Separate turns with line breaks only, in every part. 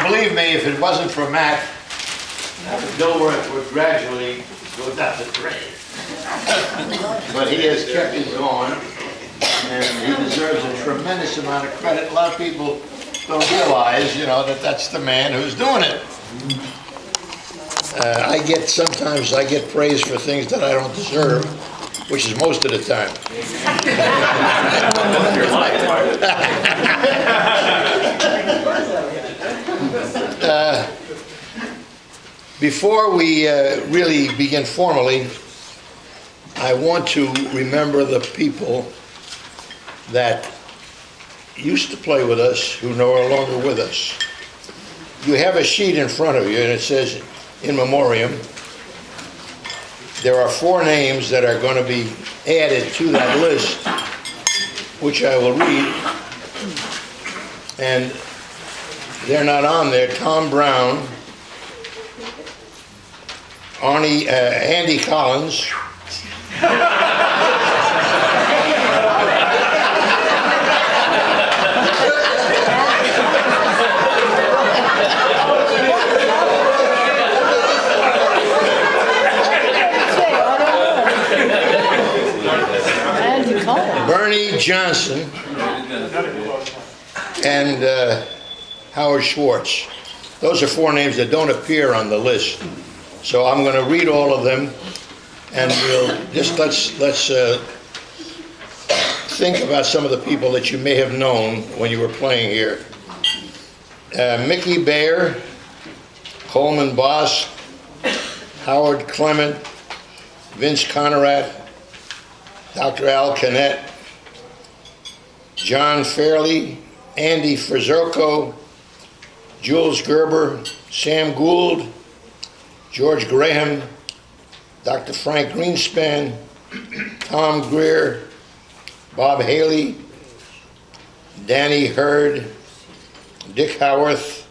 believe me, if it wasn't for Matt, Dilworth would gradually go down the drain. But he has kept it going, and he deserves a tremendous amount of credit. A lot of people don't realize, you know, that that's the man who's doing it. Sometimes I get praise for things that I don't deserve, which is most of the time. Before we really begin formally, I want to remember the people that used to play with us who are no longer with us. You have a sheet in front of you, and it says, in memoriam. There are 4 names that are going to be added to that list, which I will read. And they're not on there. Tom Brown, Andy Collins, Bernie Johnson, and Howard Schwartz. Those are 4 names that don't appear on the list. So I'm going to read all of them, and we'll just let's think about some of the people that you may have known when you were playing here. Mickey Bayer, Coleman Boss, Howard Clement, Vince Conrad, Dr. Al Canet, John Fairley, Andy Frizerko, Jules Gerber, Sam Gould, George Graham, Dr. Frank Greenspan, Tom Greer, Bob Haley, Danny Hurd, Dick Howarth,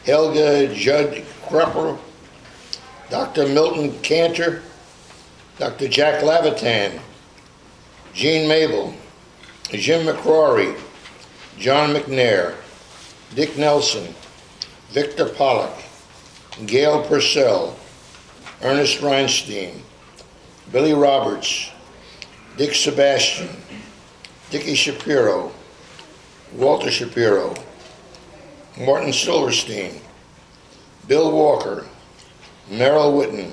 Helga Judd Krupper, Dr. Milton Cantor, Dr. Jack Lavitan, Gene Mabel, Jim McCrory, John McNair, Dick Nelson, Victor Pollock, Gail Purcell, Ernest Reinstein, Billy Roberts, Dick Sebastian, Dickie Shapiro, Walter Shapiro, Martin Silverstein, Bill Walker, Merrill Whitten,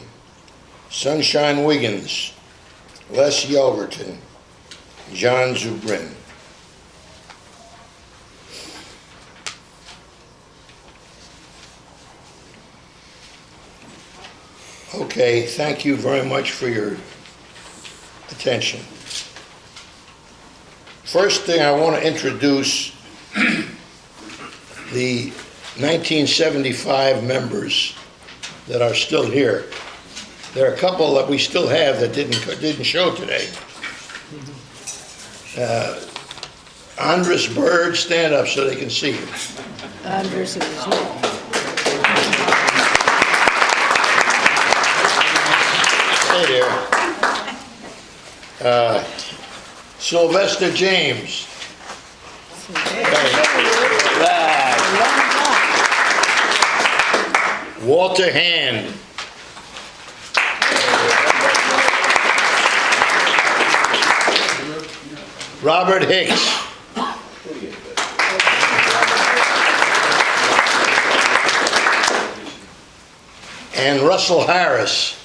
Sunshine Wiggins, Les Yelverton, John Zubrin. Okay, thank you very much for your attention. First thing, I want to introduce the 1975 members that are still here. There are a couple that we still have that didn't show today. Andres Bird, stand up so they can see you.
Andres is here.
Stay there. Sylvester James. Walter Hand. Robert Hicks. And Russell Harris.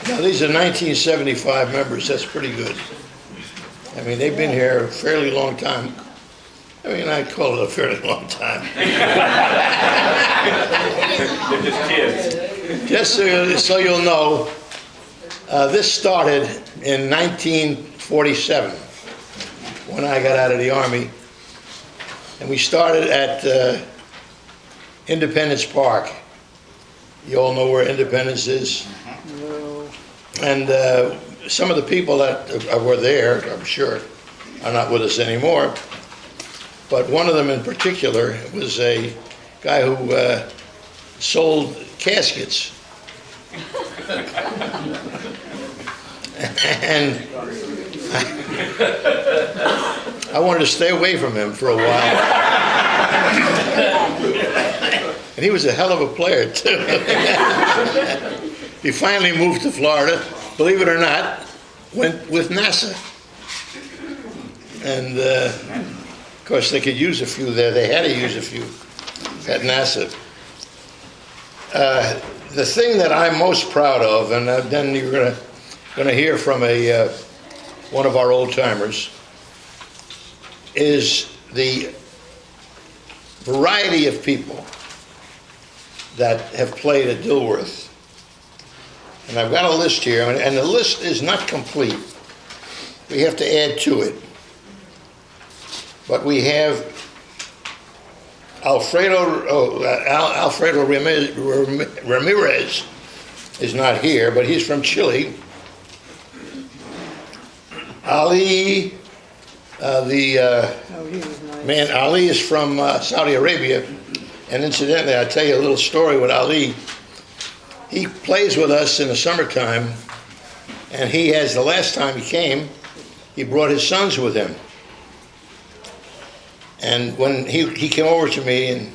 Now these are 1975 members, that's pretty good. I mean, they've been here a fairly long time. I mean, I'd call it a fairly long time.
They're just kids.
Just so you'll know, this started in 1947 when I got out of the Army. And we started at Independence Park. You all know where Independence is? And some of the people that were there, I'm sure, are not with us anymore. But one of them in particular was a guy who sold caskets. And I wanted to stay away from him for a while. And he was a hell of a player, too. He finally moved to Florida, believe it or not, went with NASA. And, of course, they could use a few there. They had to use a few at NASA. The thing that I'm most proud of, and then you're going to hear from one of our old timers, is the variety of people that have played at Dilworth. And I've got a list here, and the list is not complete. We have to add to it. But we have Alfredo Ramirez is not here, but he's from Chile. Ali,
He was nice.
Ali is from Saudi Arabia. And incidentally, I'll tell you a little story with Ali. He plays with us in the summertime, and the last time he came, he brought his sons with him. And when he came over to me, and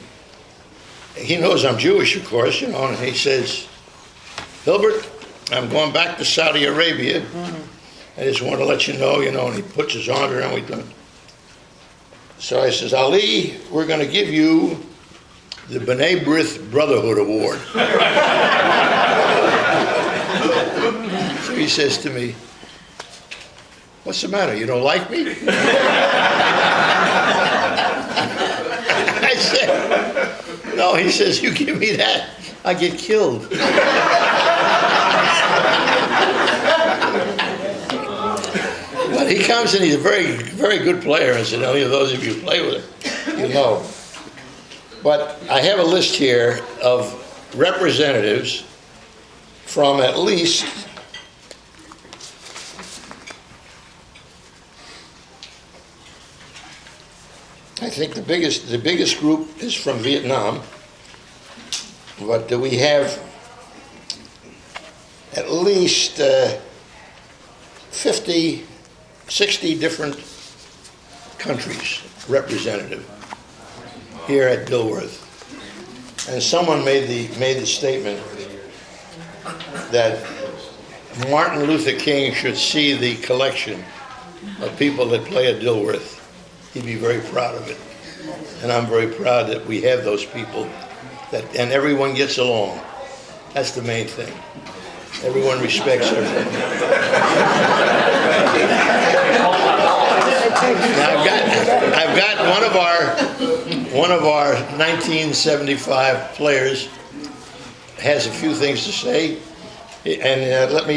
he knows I'm Jewish, of course, and he says, Hilbert, I'm going back to Saudi Arabia. I just want to let you know, and he puts his arm around me. So I says, Ali, we're going to give you the B'nai B'rith Brotherhood Award. So he says to me, what's the matter, you don't like me? I said, no, he says, you give me that, I get killed. But he comes and he's a very, very good player, incidentally. Those of you who play with him, you know. But I have a list here of representatives from at least I think the biggest group is from Vietnam, but we have at least 50, 60 different countries representative here at Dilworth. And someone made the statement that Martin Luther King should see the collection of people that play at Dilworth. He'd be very proud of it. And I'm very proud that we have those people, and everyone gets along. That's the main thing. Everyone respects everyone. Now I've got one of our 1975 players has a few things to say, and let me